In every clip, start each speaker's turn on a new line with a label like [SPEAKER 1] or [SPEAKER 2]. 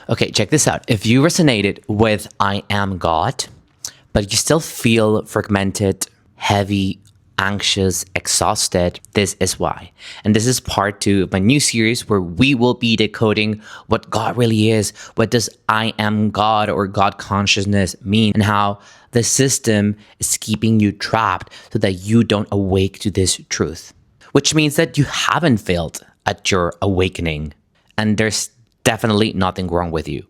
[SPEAKER 1] Okay, check this out. If you resonated with I am God, but you still feel fragmented, heavy, anxious, exhausted, this is why. And this is part 2 of my new series where we will be decoding what God really is. What does I am God or God consciousness mean, and how the system is keeping you trapped so that you don't awake to this truth. Which means that you haven't failed at your awakening, and there's definitely nothing wrong with you.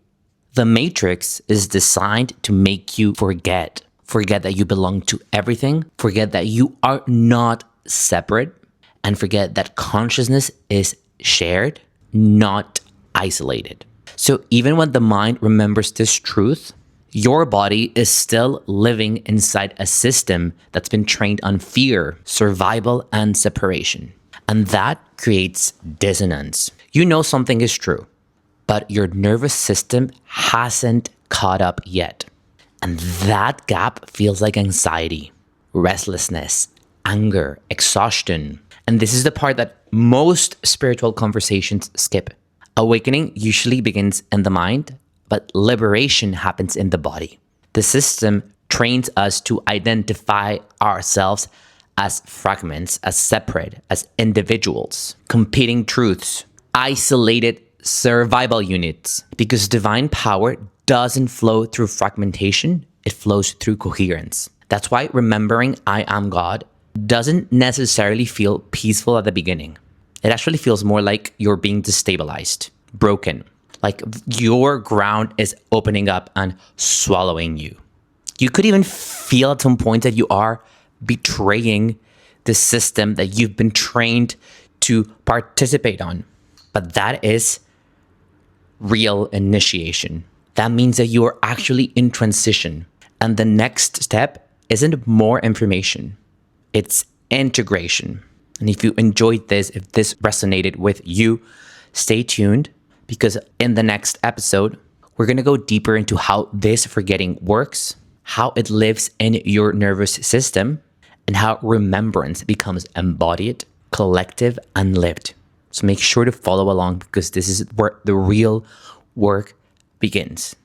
[SPEAKER 1] The Matrix is designed to make you forget that you belong to everything, forget that you are not separate, and forget that consciousness is shared, not isolated. So even when the mind remembers this truth, your body is still living inside a system that's been trained on fear, survival, and separation. And that creates dissonance. You know something is true, but your nervous system hasn't caught up yet. And that gap feels like anxiety, restlessness, anger, exhaustion. And this is the part that most spiritual conversations skip. Awakening usually begins in the mind, but liberation happens in the body. The system trains us to identify ourselves as fragments, as separate, as individuals, competing truths, isolated survival units, because divine power doesn't flow through fragmentation, it flows through coherence. That's why remembering I am God doesn't necessarily feel peaceful at the beginning. It actually feels more like you're being destabilized, broken, like your ground is opening up and swallowing you. You could even feel at some point that you are betraying the system that you've been trained to participate on. But that is real initiation. That means that you are actually in transition. And the next step isn't more information, it's integration. And if you enjoyed this, if this resonated with you, stay tuned, because in the next episode, we're going to go deeper into how this forgetting works, how it lives in your nervous system, and how remembrance becomes embodied, collective, and lived. So make sure to follow along, because this is where the real work begins.